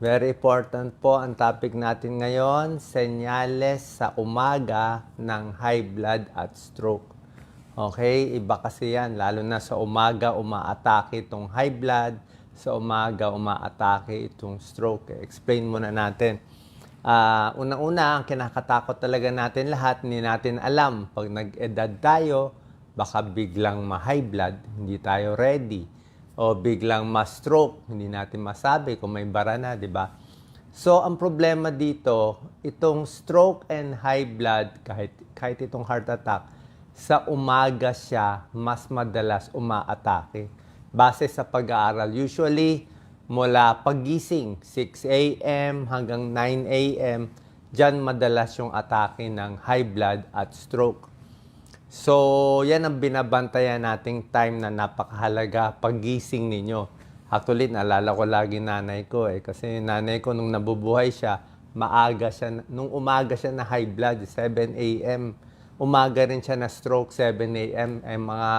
Very important po ang topic natin ngayon, senyales sa umaga ng high blood at stroke. Okay, iba kasi yan, lalo na sa umaga umaatake itong high blood, sa umaga umaatake itong stroke. Explain muna natin. Unang-una, ang kinakatakot talaga natin lahat, hindi natin alam. Pag nag-edad tayo, baka biglang ma-high blood, hindi tayo ready. O biglang ma-stroke, hindi natin masabi kung may bara na, di ba? So, ang problema dito, itong stroke and high blood, kahit itong heart attack, sa umaga siya mas madalas umaatake. Base sa pag-aaral, usually mula paggising, 6 a.m. hanggang 9 a.m., dyan madalas yung atake ng high blood at stroke. So, yan ang binabantayan nating time na napakahalaga paggising ninyo. Actually, naalala ko lagi nanay ko kasi nanay ko nung nabubuhay siya, nung umaga siya na high blood, 7 a.m. Umaga rin siya na stroke, 7 a.m. Mga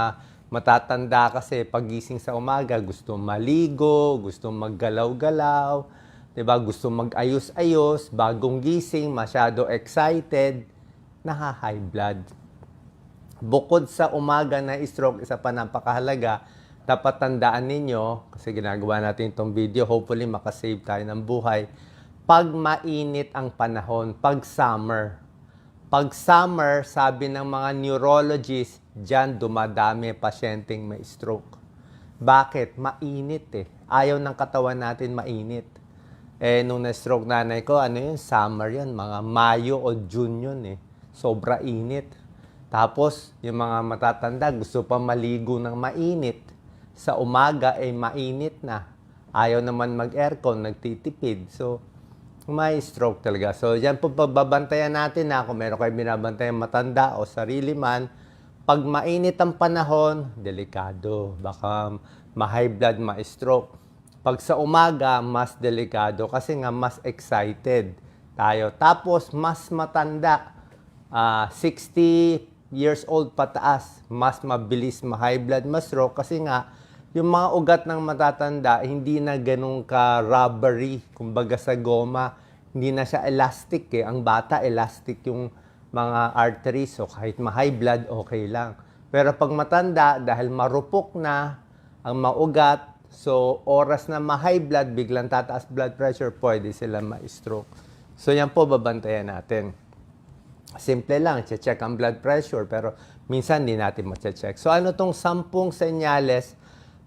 matatanda kasi paggising sa umaga, gusto maligo, gusto maggalaw-galaw, diba? Gusto mag-ayos-ayos, bagong gising, masyado excited, high blood. Bukod sa umaga na stroke, isa pa napakahalaga, dapat tandaan ninyo, kasi ginagawa natin itong video, hopefully makasave tayo ng buhay, pag mainit ang panahon, pag summer. Pag summer, sabi ng mga neurologists, dyan dumadami pasyenteng may stroke. Bakit? Mainit Ayaw ng katawan natin mainit. Nung na-stroke nanay ko, summer yan, mga Mayo o June yun Sobra init. Tapos, yung mga matatanda, gusto pa maligo ng mainit. Sa umaga, mainit na. Ayaw naman mag-aircon, nagtitipid. So, may stroke talaga. So, yan po pababantayan natin na kung meron kayo binabantayan matanda o sarili man. Pag mainit ang panahon, delikado. Baka ma-high blood, ma-stroke. Pag sa umaga, mas delikado kasi nga mas excited tayo. Tapos, mas matanda. 60 years old pataas, mas mabilis ma-high blood, ma-stroke kasi nga yung mga ugat ng matatanda hindi na ganun ka-rubbery, kumbaga sa goma, hindi na siya elastic Ang bata, elastic yung mga arteries, so kahit ma-high blood, okay lang. Pero pag matanda, dahil marupok na ang maugat, so oras na ma-high blood, biglang tataas blood pressure, pwede sila ma-stroke. So yan po babantayan natin. Simple lang, check ang blood pressure, pero minsan hindi natin ma-check. So ano tong 10 senyales?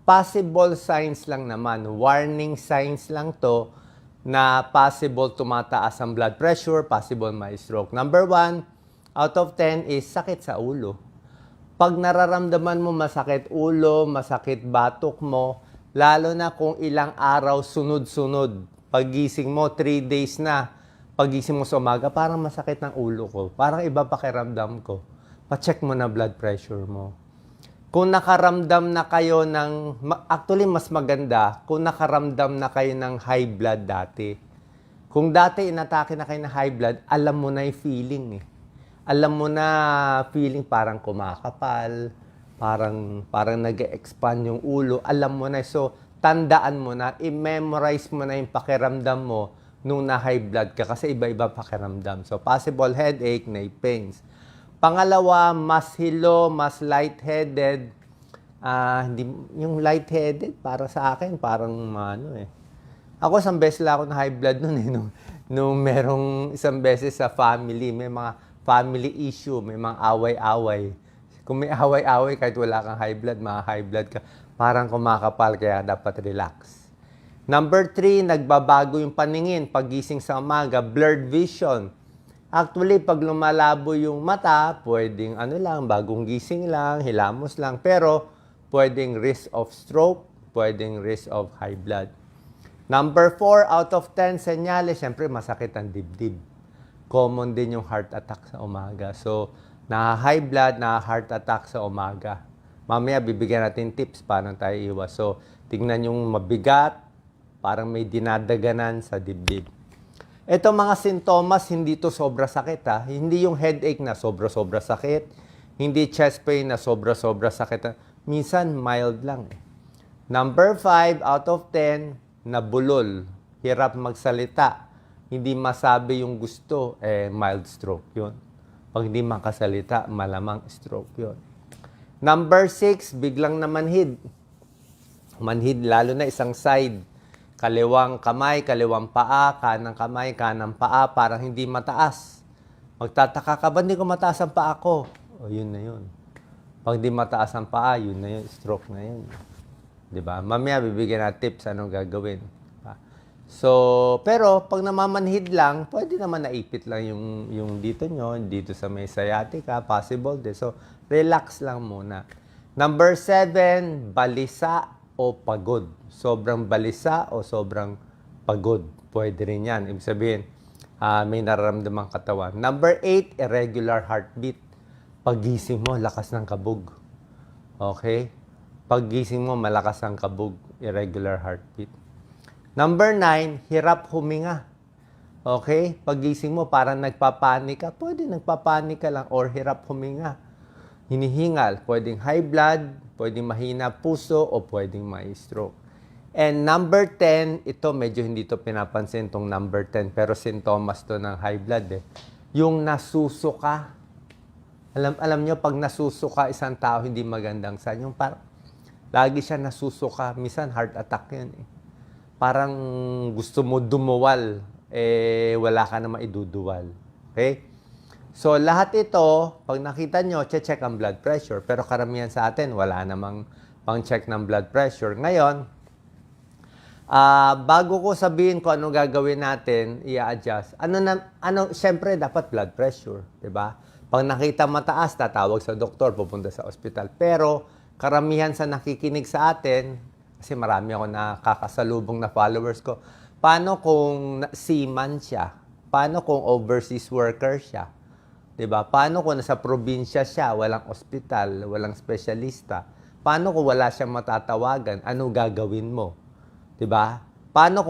Possible signs lang naman, warning signs lang to na possible tumataas ang blood pressure, possible may stroke. Number 1, out of 10 is sakit sa ulo. Pag nararamdaman mo masakit ulo, masakit batok mo, lalo na kung ilang araw sunod-sunod, pagising mo 3 days na, pagising mo sa umaga, parang masakit ng ulo ko. Parang iba pakiramdam ko. Pa-check mo na blood pressure mo. Kung nakaramdam na kayo ng... Actually, mas maganda kung nakaramdam na kayo ng high blood dati. Kung dati inatake na kayo ng high blood, alam mo na yung feeling Alam mo na feeling parang kumakapal, parang nag-expand yung ulo. Alam mo na. So, tandaan mo na, i-memorize mo na yung pakiramdam mo nung na-high blood ka kasi iba-iba pakiramdam. So, possible headache, neck pains. Pangalawa, mas hilo, mas lightheaded. Yung lightheaded, para sa akin, parang Ako, isang beses lang ako na high blood nun nung merong isang beses sa family, may mga family issue, may mga away-away. Kung may away-away, kahit wala kang high blood, high blood ka, parang kumakapal, kaya dapat relax. Number 3, nagbabago yung paningin. Paggising sa umaga, blurred vision. Actually, pag lumalabo yung mata, pwedeng bagong gising lang, hilamos lang. Pero, pwedeng risk of stroke, pwedeng risk of high blood. Number 4, out of 10 senyales, syempre masakit ang dibdib. Common din yung heart attack sa umaga. So, high blood, heart attack sa umaga. Mamaya, bibigyan natin tips paano tayo iwas. So, tingnan yung mabigat, parang may dinadaganan sa dibdib. Ito mga sintomas, hindi to sobra sakit Hindi yung headache na sobra-sobra sakit. Hindi chest pain na sobra-sobra sakit Minsan, mild lang Number 5, out of 10, nabulol. hirap magsalita, hindi masabi yung gusto, mild stroke yun. Pag hindi makasalita, malamang stroke yun. Number 6, biglang na manhid. Manhid, lalo na isang side. Kaliwang kamay, kaliwang paa, kanang kamay, kanang paa, parang hindi mataas. Magtataka ka ba, hindi ko mataas ang paa ko? O, yun na yun. Pag di mataas ang paa, yun na yun, stroke na yun. Diba? Mamaya, bibigyan na tips anong gagawin. So, pero pag namamanhid lang, pwede naman naipit lang yung dito nyo, dito sa may sciatica, possible din. So, relax lang muna. Number 7, balisa o pagod. Sobrang balisa o sobrang pagod. Pwede rin yan. Ibig sabihin, may nararamdamang katawan. Number 8, irregular heartbeat. Paggising mo, lakas ng kabog. Okay? Paggising mo, malakas ang kabog. Irregular heartbeat. Number 9, hirap huminga. Okay? Paggising mo, parang nagpapanik ka. Pwede nagpapanik ka lang or hirap huminga. Hinihingal. Pwedeng high blood, pwedeng mahina puso, o pwedeng may stroke. And number 10, ito medyo hindi to pinapansin tong number 10, pero sintomas to ng high blood eh. Yung nasusuka. Alam nyo, pag nasusuka isang tao, hindi magandang sign. Yung parang, lagi siya nasusuka. Minsan, heart attack yun eh. Parang gusto mo dumuwal, wala ka na maiduduwal. Okay? So, lahat ito, pag nakita nyo, check ang blood pressure. Pero karamihan sa atin, wala namang pang-check ng blood pressure. Ngayon, bago ko sabihin kung ano gagawin natin, i-adjust. Siyempre, dapat blood pressure. Diba? Pag nakita mataas, tatawag sa doktor, pupunta sa ospital. Pero, karamihan sa nakikinig sa atin, kasi marami ako nakakasalubong na followers ko, paano kung seaman siya? Paano kung overseas worker siya? Diba? Paano kung nasa probinsya siya, walang ospital, walang spesyalista? Paano kung wala siyang matatawagan? Ano gagawin mo? Diba? Paano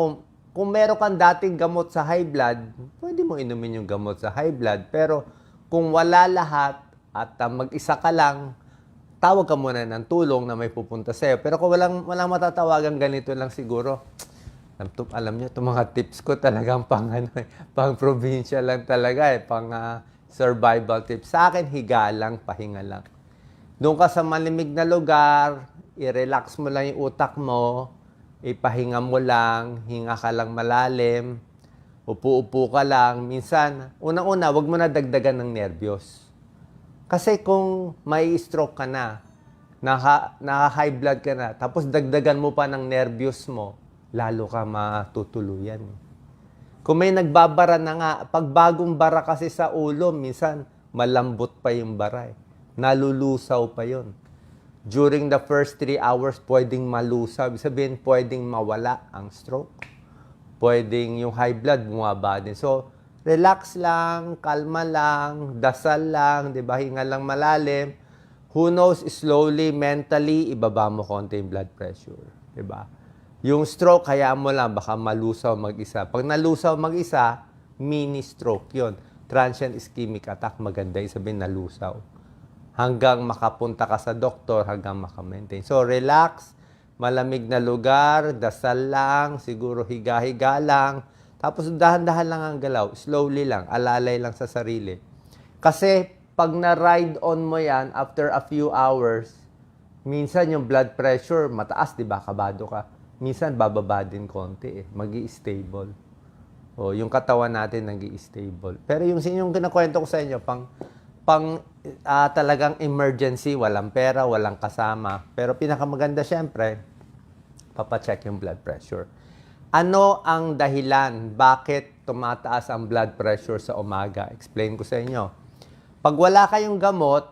kung meron kang dating gamot sa high blood, pwede mo inumin yung gamot sa high blood. Pero kung wala lahat at mag-isa ka lang, tawag ka muna ng tulong na may pupunta sa'yo. Pero kung walang matatawagan, ganito lang siguro. Alam nyo, itong mga tips ko talagang pang probinsya lang talaga eh. Pang survival tips. Sa akin, higa lang, pahinga lang. Doon ka sa malimig na lugar, i-relax mo lang yung utak mo, ipahinga mo lang, hinga ka lang malalim, upo-upo ka lang. Minsan, unang-una, wag mo na dagdagan ng nervyos. Kasi kung may stroke ka na, naka-high blood ka na, tapos dagdagan mo pa ng nervyos mo, lalo ka matutuluyan. Kung may nagbabara na nga, pag bagong bara kasi sa ulo, minsan malambot pa yung bara eh. Nalulusaw pa yon. During the first 3 hours, pwedeng malusaw. Ibig sabihin, pwedeng mawala ang stroke. Pwedeng yung high blood bumaba din. So, relax lang, kalma lang, dasal lang, di ba? Hinga lang malalim. Who knows, slowly, mentally, ibaba mo konti yung blood pressure. Di ba? Yung stroke, hayaan mo lang, baka malusaw mag-isa. Pag nalusaw mag-isa, mini stroke yon. Transient ischemic attack, maganda yung sabihin, nalusaw. Hanggang makapunta ka sa doktor, hanggang makamaintain. So, relax, malamig na lugar, dasal lang, siguro higa-higa lang. Tapos dahan-dahan lang ang galaw, slowly lang, alalay lang sa sarili. Kasi pag na-ride on mo yan, after a few hours, minsan yung blood pressure, mataas, di ba? Kabado ka. Minsan bababa din konti eh, magi-stable. O, yung katawan natin nagi-stable. Pero yung kinakwento ko sa inyo, talagang emergency, walang pera, walang kasama. Pero pinakamaganda syempre, papacheck yung blood pressure. Ano ang dahilan bakit tumataas ang blood pressure sa umaga? Explain ko sa inyo. Pag wala kayong gamot,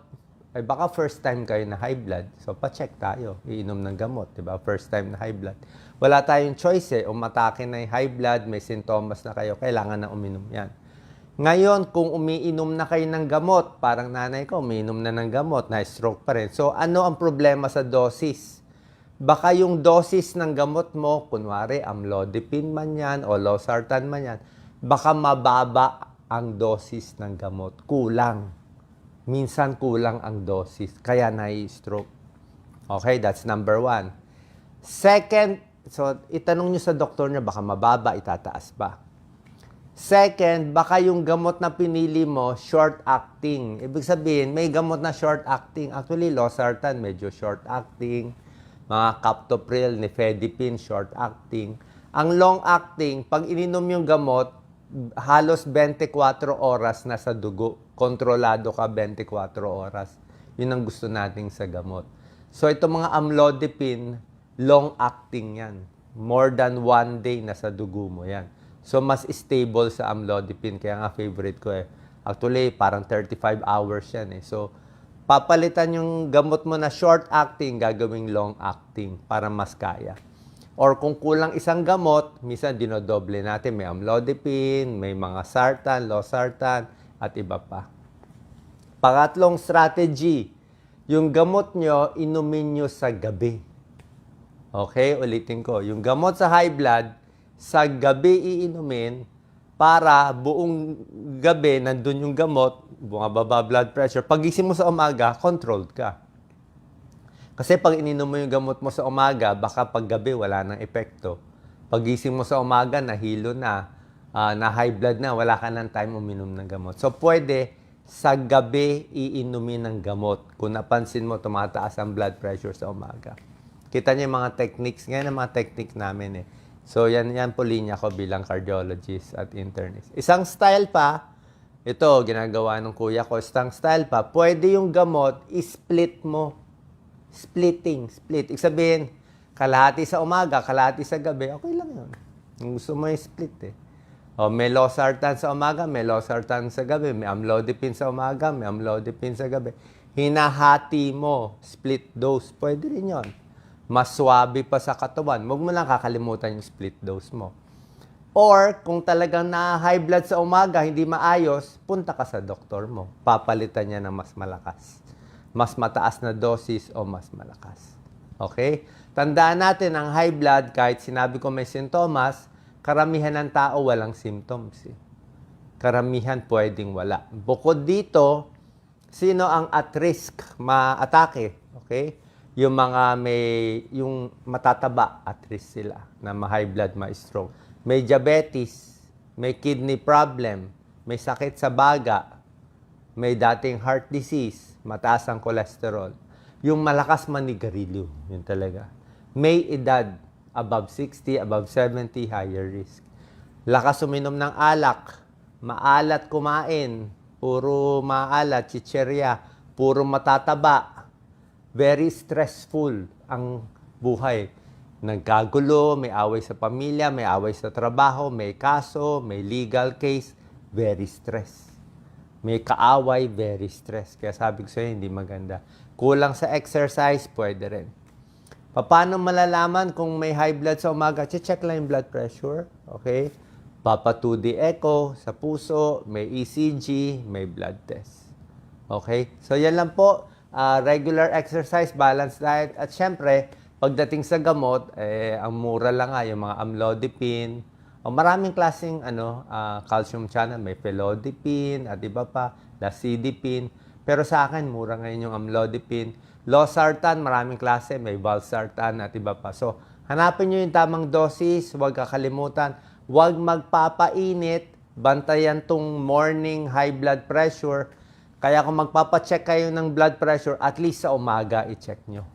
ay baka first time kayo na high blood. So, pa-check tayo. Iinom ng gamot, di ba? First time na high blood. Wala tayong choice eh. Umatake na yung high blood, may sintomas na kayo, kailangan na uminom yan. Ngayon, kung umiinom na kayo ng gamot, parang nanay ko, umiinom na ng gamot, na-stroke pa rin. So, ano ang problema sa dosis? Baka yung dosis ng gamot mo, kunwari, amlodipine man yan, o losartan man yan, baka mababa ang dosis ng gamot. Kulang. Minsan kulang ang dosis, kaya na-stroke. Okay, that's number 1. Second So, itanong nyo sa doktor nyo, baka mababa, itataas pa. Second, baka yung gamot na pinili mo, short-acting. Ibig sabihin, may gamot na short-acting. Actually, losartan, medyo short-acting. Mga captopril, nifedipine, short-acting. Ang long-acting, pag ininom yung gamot, halos 24 oras na sa dugo. Kontrolado ka 24 oras. Yun ang gusto nating sa gamot. So, itong mga amlodipine, long-acting yan. More than 1 day na sa dugo mo yan. So, mas stable sa amlodipine. Kaya nga favorite ko eh. Actually, parang 35 hours yan eh. So, papalitan yung gamot mo na short-acting, gagawing long-acting para mas kaya. Or kung kulang isang gamot, minsan dinodoble natin. May amlodipine, may mga sartan, losartan, at iba pa. Pangatlong strategy, yung gamot nyo, inumin nyo sa gabi. Okay, ulitin ko. Yung gamot sa high blood, sa gabi iinumin para buong gabi nandun yung gamot, bumababa blood pressure. Pagising mo sa umaga, controlled ka. Kasi pag ininom mo yung gamot mo sa umaga, baka pag gabi wala nang epekto. Pagising mo sa umaga, nahilo na, na high blood na, wala ka ng time uminom ng gamot. So pwede sa gabi iinumin ng gamot. Kung napansin mo, tumataas ang blood pressure sa umaga. Kita niyo yung mga techniques. Ngayon ang mga techniques namin eh. So, yan po linya ko bilang cardiologist at internist. Isang style pa, ito, ginagawa ng kuya ko, isang style pa, pwede yung gamot, split mo. Split. Ibig sabihin, kalahati sa umaga, kalahati sa gabi, okay lang yun. Gusto mo yung split eh. O, may losartan sa umaga, may losartan sa gabi, may amlodipine sa umaga, may amlodipine sa gabi. Hinahati mo, split dose, pwede rin yun. Mas swabe pa sa katawan. Huwag mo lang kakalimutan yung split dose mo. Or, kung talagang na-high blood sa umaga, hindi maayos, punta ka sa doktor mo. Papalitan niya ng mas malakas. Mas mataas na dosis o mas malakas. Okay? Tandaan natin, ang high blood, kahit sinabi ko may sintomas, karamihan ng tao walang symptoms. Eh. Karamihan pwedeng wala. Bukod dito, sino ang at risk ma-atake? Okay? Yung mga yung matataba, at risk sila na ma-high blood, ma-stroke. May diabetes, may kidney problem, may sakit sa baga, may dating heart disease, mataas ang cholesterol. Yung malakas manigarilyo, yun talaga. May edad, above 60, above 70, higher risk. Lakas uminom ng alak, maalat kumain, puro maalat, chicherya, puro matataba, very stressful ang buhay. Nagkagulo, may away sa pamilya, may away sa trabaho, may kaso, may legal case, very stress. May kaaway, very stress. Kaya sabi ko sa'yo, hindi maganda. Kulang sa exercise, pwede rin. Paano malalaman kung may high blood sa umaga? Check lang yung blood pressure. Okay? Papa 2D echo sa puso, may ECG, may blood test. Okay? So, yan lang po. Regular exercise, balanced diet, at syempre, pagdating sa gamot, ang mura lang nga, yung mga amlodipine, o maraming klaseng calcium channel, may felodipine, at iba pa, lasodipine, pero sa akin, mura ngayon yung amlodipine. Losartan, maraming klase, may valsartan, at iba pa. So, hanapin nyo yung tamang dosis, huwag kakalimutan, huwag magpapainit, bantayan tong morning high blood pressure. Kaya kung magpapacheck kayo ng blood pressure, at least sa umaga, i-check nyo.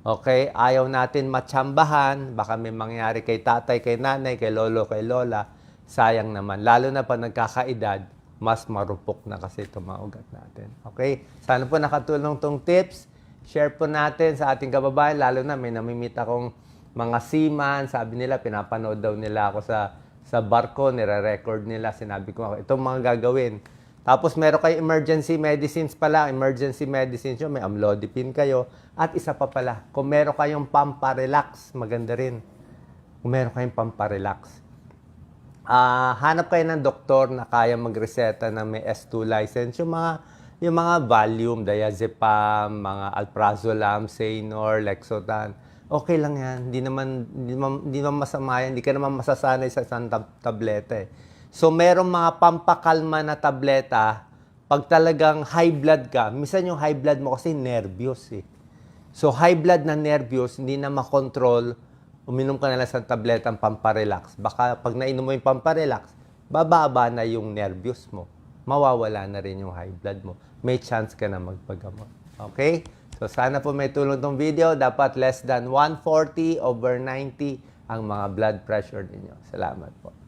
Okay? Ayaw natin matsambahan. Baka may mangyari kay tatay, kay nanay, kay lolo, kay lola. Sayang naman. Lalo na pag nagkakaedad, mas marupok na kasi itong mga ugat natin. Okay? Sana po nakatulong tong tips. Share po natin sa ating kababayan. Lalo na may namimit akong mga seaman. Sabi nila, pinapanood daw nila ako sa barko. Nire-record nila. Sinabi ko, itong mga gagawin. Tapos meron kayo emergency medicines pala. Emergency medicines yun, may amlodipine kayo. At isa pa pala, kung meron kayong pamparelax, maganda rin. Kung meron kayong pamparelax. Hanap kayo ng doktor na kaya magreseta na may S2 license. Yung mga Valium, diazepam, mga alprazolam, Saynor, Lexotan. Okay lang yan. Hindi naman masama yan. Hindi ka naman masasanay sa isang tableta eh. So, merong mga pampakalma na tableta, pag talagang high blood ka, minsan yung high blood mo kasi nervyos eh. So, high blood na nervyos, hindi na makontrol uminom ka na lang sa tabletang pamparelax. Baka pag nainom mo yung pamparelax, bababa na yung nervyos mo. Mawawala na rin yung high blood mo. May chance ka na magpagamot. Okay? So sana po may tulong tong video. Dapat less than 140/90 ang mga blood pressure ninyo. Salamat po.